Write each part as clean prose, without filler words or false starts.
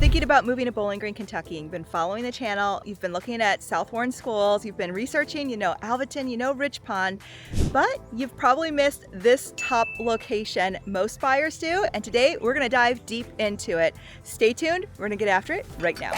Thinking about moving to Bowling Green, Kentucky, you've been following the channel, you've been looking at South Warren schools, you've been researching, you know Alvaton, you know Rich Pond, but you've probably missed this top location. Most buyers do, and today we're going to dive deep into it. Stay tuned, we're going to get after it right now.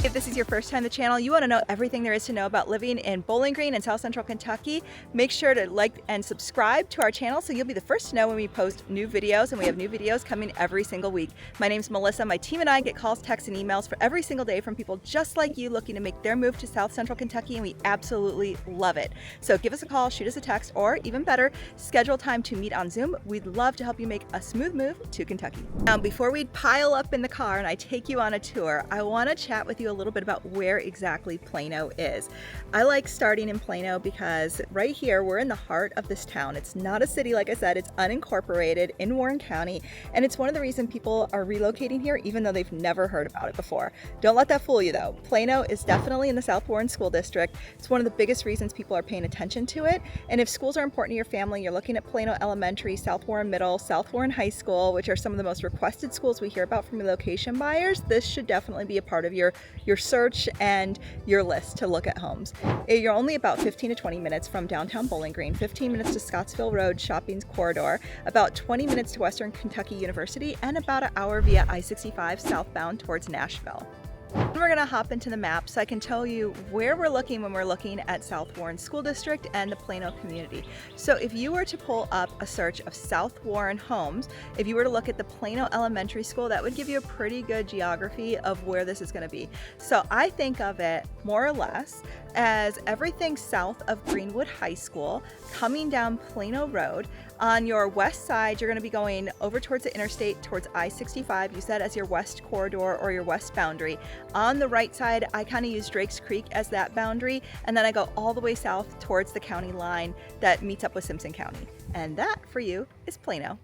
If this is your first time on the channel, you want to know everything there is to know about living in Bowling Green and South Central Kentucky, make sure to like and subscribe to our channel so you'll be the first to know when we post new videos, and we have new videos coming every single week. My name's Melissa. My team and I get calls, texts, and emails for every single day from people just like you looking to make their move to South Central Kentucky, and we absolutely love it. So give us a call, shoot us a text, or even better, schedule time to meet on Zoom. We'd love to help you make a smooth move to Kentucky. Now, before we pile up in the car and I take you on a tour, I want to chat with you a little bit about where exactly Plano is. I like starting in Plano because right here we're in the heart of this town. It's not a city, like I said, it's unincorporated in Warren County, and it's one of the reasons people are relocating here even though they've never heard about it before. Don't let that fool you though. Plano is definitely in the South Warren School District. It's one of the biggest reasons people are paying attention to it, and if schools are important to your family, you're looking at Plano Elementary, South Warren Middle, South Warren High School, which are some of the most requested schools we hear about from relocation buyers. This should definitely be a part of your search and your list to look at homes. You're only about 15 to 20 minutes from downtown Bowling Green, 15 minutes to Scottsville Road shopping corridor, about 20 minutes to Western Kentucky University, and about an hour via I-65 southbound towards Nashville. We're going to hop into the map so I can tell you where we're looking when we're looking at South Warren School District and the Plano community. So if you were to pull up a search of South Warren homes, if you were to look at the Plano Elementary School, that would give you a pretty good geography of where this is going to be. So I think of it more or less as everything south of Greenwood High School, coming down Plano Road. On your west side, you're going to be going over towards the interstate, towards I-65, use that as your west corridor or your west boundary. On the right side, I kind of use Drake's Creek as that boundary, and then I go all the way south towards the county line that meets up with Simpson County. And that, for you, is Plano.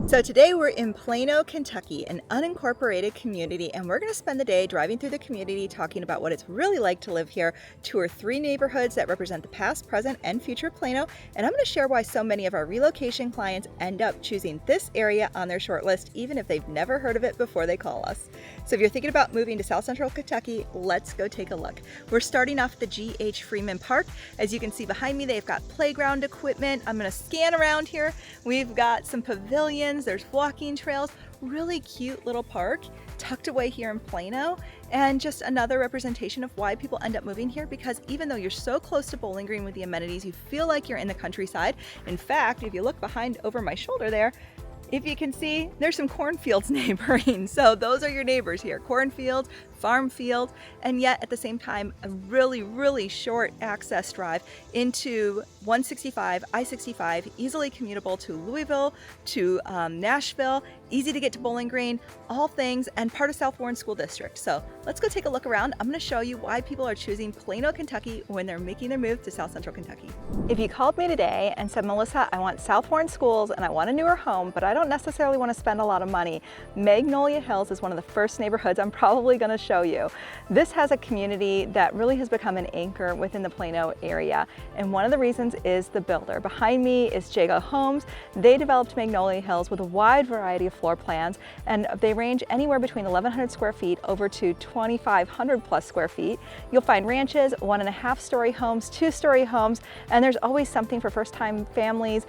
So today we're in Plano, Kentucky, an unincorporated community, and we're going to spend the day driving through the community talking about what it's really like to live here, tour 3 neighborhoods that represent the past, present, and future of Plano, and I'm going to share why so many of our relocation clients end up choosing this area on their short list, even if they've never heard of it before they call us. So if you're thinking about moving to South Central Kentucky, let's go take a look. We're starting off at the G.H. Freeman Park. As you can see behind me, they've got playground equipment. I'm going to scan around here. We've got some pavilions. There's walking trails, really cute little park tucked away here in Plano, and just another representation of why people end up moving here, because even though you're so close to Bowling Green with the amenities, you feel like you're in the countryside. In fact, if you look behind over my shoulder there, if you can see, there's some cornfields neighboring. So those are your neighbors here, cornfields, farm fields, and yet at the same time, a really, really short access drive into 165, I-65, easily commutable to Louisville, to Nashville, easy to get to Bowling Green, all things, and part of South Warren School District. So let's go take a look around. I'm gonna show you why people are choosing Plano, Kentucky when they're making their move to South Central Kentucky. If you called me today and said, Melissa, I want South Warren schools and I want a newer home, but I don't necessarily want to spend a lot of money, Magnolia Hills is one of the first neighborhoods I'm probably gonna show you. This has a community that really has become an anchor within the Plano area, and one of the reasons is the builder. Behind me is Jago Homes. They developed Magnolia Hills with a wide variety of floor plans, and they range anywhere between 1,100 square feet over to 2,500 plus square feet. You'll find ranches, 1.5-story homes, 2-story homes, and there's always something for first-time families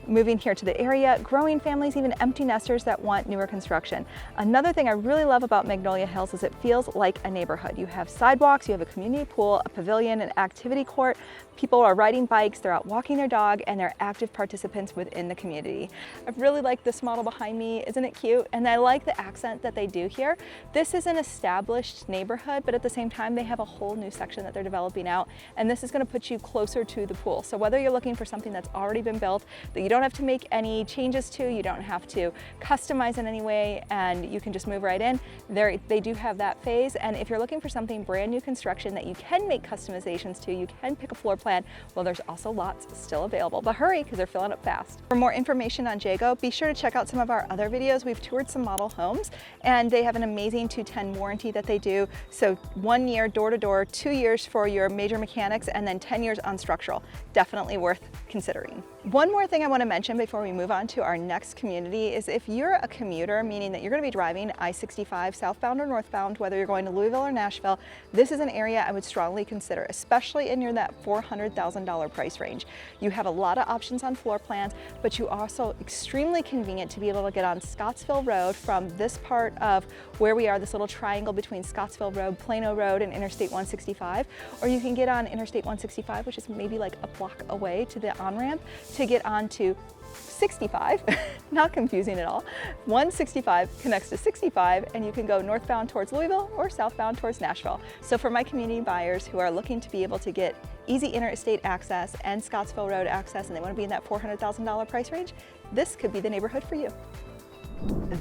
moving here to the area, growing families, even empty nesters that want newer construction. Another thing I really love about Magnolia Hills is it feels like a neighborhood. You have sidewalks, you have a community pool, a pavilion, an activity court. People are riding bikes, they're out walking their dog, and they're active participants within the community. I really like this model behind me. Isn't it cute? And I like the accent that they do here. This is an established neighborhood, but at the same time, they have a whole new section that they're developing out, and this is going to put you closer to the pool. So whether you're looking for something that's already been built, that you don't have to make any changes to, you don't have to customize in any way, and you can just move right in, they do have that phase. And if you're looking for something brand new construction that you can make customizations to, you can pick a floor plan, well, there's also lots still available, but hurry because they're filling up fast. For more information on Jago, be sure to check out some of our other videos. We've toured some model homes, and they have an amazing 210 warranty that they do. So 1 year door to door, 2 years for your major mechanics, and then 10 years on structural. Definitely worth considering. One more thing I want to mention before we move on to our next community is if you're a commuter, meaning that you're going to be driving I-65 southbound or northbound, whether you're going to Louisville or Nashville, this is an area I would strongly consider, especially in that $400,000 price range. You have a lot of options on floor plans, but you also extremely convenient to be able to get on Scottsville Road from this part of where we are, this little triangle between Scottsville Road, Plano Road, and Interstate 165, or you can get on Interstate 165, which is maybe like a block away to the on-ramp, to get onto 65, not confusing at all. 165 connects to 65 and you can go northbound towards Louisville or southbound towards Nashville. So for my community buyers who are looking to be able to get easy interstate access and Scottsville Road access and they want to be in that $400,000 price range, this could be the neighborhood for you.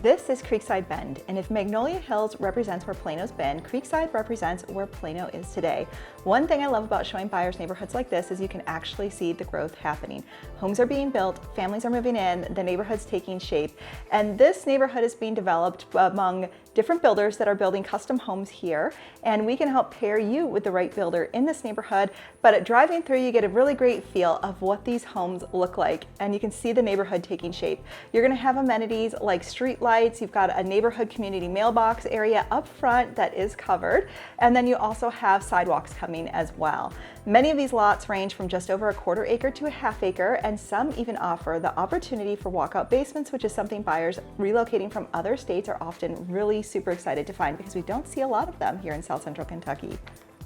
This is Creekside Bend, and if Magnolia Hills represents where Plano's been, Creekside represents where Plano is today. One thing I love about showing buyers neighborhoods like this is you can actually see the growth happening. Homes are being built, families are moving in, the neighborhood's taking shape, and this neighborhood is being developed among different builders that are building custom homes here, and we can help pair you with the right builder in this neighborhood. But at driving through, you get a really great feel of what these homes look like, and you can see the neighborhood taking shape. You're going to have amenities like street lights, you've got a neighborhood community mailbox area up front that is covered, and then you also have sidewalks coming as well. Many of these lots range from just over a quarter acre to a half acre, and some even offer the opportunity for walkout basements, which is something buyers relocating from other states are often really super excited to find because we don't see a lot of them here in South Central Kentucky.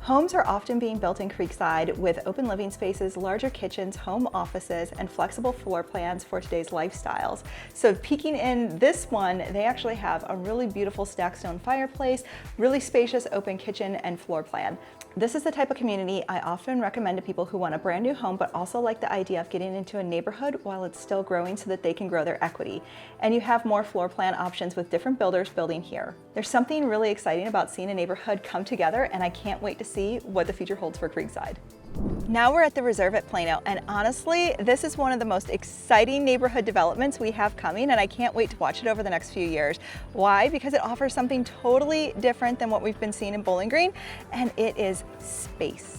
Homes are often being built in Creekside with open living spaces, larger kitchens, home offices, and flexible floor plans for today's lifestyles. So peeking in this one, they actually have a really beautiful stacked stone fireplace, really spacious open kitchen and floor plan. This is the type of community I often recommend to people who want a brand new home, but also like the idea of getting into a neighborhood while it's still growing so that they can grow their equity. And you have more floor plan options with different builders building here. There's something really exciting about seeing a neighborhood come together, and I can't wait to see what the future holds for Creekside. Now we're at the Reserve at Plano, and honestly, this is one of the most exciting neighborhood developments we have coming, and I can't wait to watch it over the next few years. Why? Because it offers something totally different than what we've been seeing in Bowling Green, and it is space.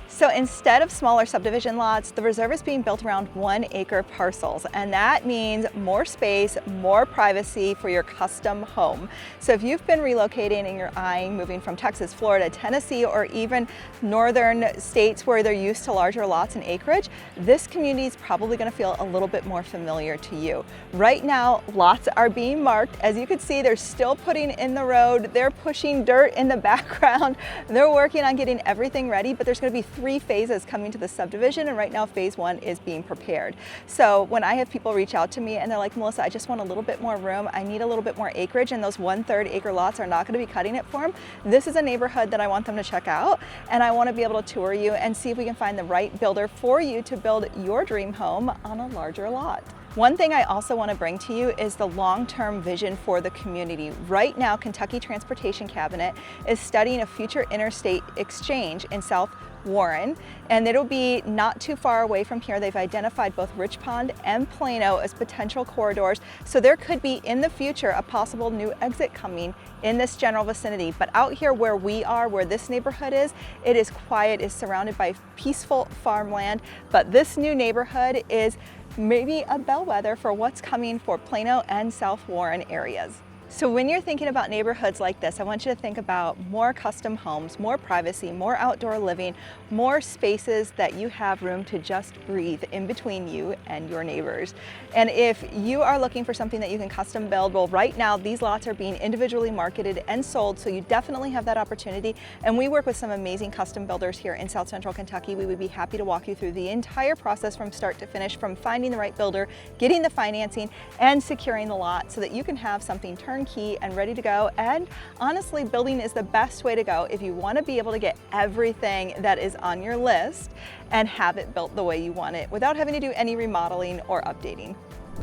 So instead of smaller subdivision lots, the Reserve is being built around 1 acre parcels, and that means more space, more privacy for your custom home. So if you've been relocating and you're eyeing moving from Texas, Florida, Tennessee, or even northern states where they're used to larger lots and acreage, this community is probably going to feel a little bit more familiar to you. Right now, lots are being marked. As you can see, they're still putting in the road, they're pushing dirt in the background, they're working on getting everything ready, but there's going to be 3 phases coming to the subdivision, and right now phase 1 is being prepared. So when I have people reach out to me and they're like, Melissa, I just want a little bit more room, I need a little bit more acreage, and those 1/3 acre lots are not going to be cutting it for them, this is a neighborhood that I want them to check out, and I want to be able to tour you and see if we can find the right builder for you to build your dream home on a larger lot. One thing I also want to bring to you is the long-term vision for the community. Right now, Kentucky Transportation Cabinet is studying a future interstate exchange in South Warren, and it'll be not too far away from here. They've identified both Rich Pond and Plano as potential corridors, so there could be in the future a possible new exit coming in this general vicinity. But out here where we are, where this neighborhood is, it is quiet, it's surrounded by peaceful farmland, but this new neighborhood is maybe a bellwether for what's coming for Plano and South Warren areas. So when you're thinking about neighborhoods like this, I want you to think about more custom homes, more privacy, more outdoor living, more spaces that you have room to just breathe in between you and your neighbors. And if you are looking for something that you can custom build, well, right now these lots are being individually marketed and sold, so you definitely have that opportunity. And we work with some amazing custom builders here in South Central Kentucky. We would be happy to walk you through the entire process from start to finish, from finding the right builder, getting the financing, and securing the lot so that you can have something turnkey and ready to go. And honestly, building is the best way to go if you want to be able to get everything that is on your list and have it built the way you want it without having to do any remodeling or updating.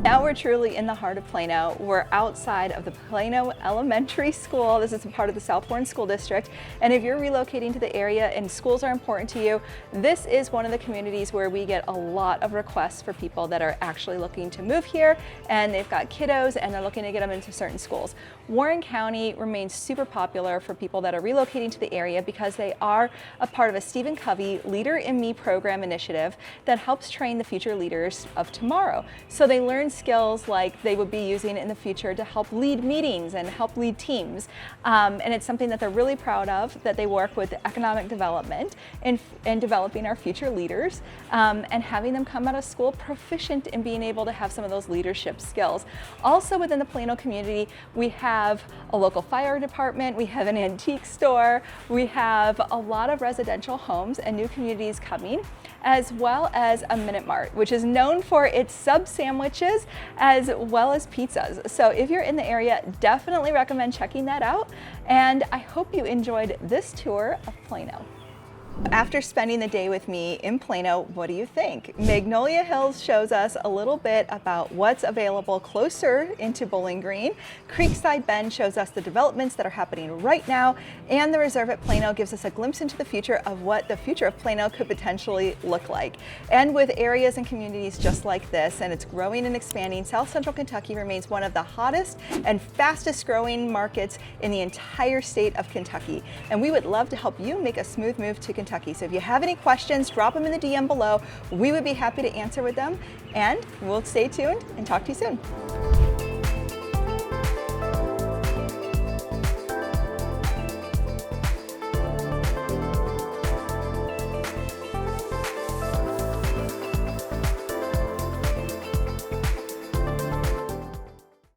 Now we're truly in the heart of Plano. We're outside of the Plano Elementary School. This is a part of the South Warren School District. And if you're relocating to the area and schools are important to you, this is one of the communities where we get a lot of requests for people that are actually looking to move here, and they've got kiddos and they're looking to get them into certain schools. Warren County remains super popular for people that are relocating to the area because they are a part of a Stephen Covey Leader in Me program initiative that helps train the future leaders of tomorrow. So they learn skills like they would be using in the future to help lead meetings and help lead teams. And it's something that they're really proud of, that they work with economic development in developing our future leaders and having them come out of school proficient in being able to have some of those leadership skills. Also within the Plano community, we have a local fire department, we have an antique store, we have a lot of residential homes and new communities coming, as well as a Minute Mart, which is known for its sub sandwiches as well as pizzas. So if you're in the area, definitely recommend checking that out. And I hope you enjoyed this tour of Plano. After spending the day with me in Plano, what do you think? Magnolia Hills shows us a little bit about what's available closer into Bowling Green. Creekside Bend shows us the developments that are happening right now, and the Reserve at Plano gives us a glimpse into the future of what the future of Plano could potentially look like. And with areas and communities just like this, and it's growing and expanding, South Central Kentucky remains one of the hottest and fastest growing markets in the entire state of Kentucky. And we would love to help you make a smooth move to Kentucky. So if you have any questions, drop them in the DM below. We would be happy to answer with them, and we'll stay tuned and talk to you soon.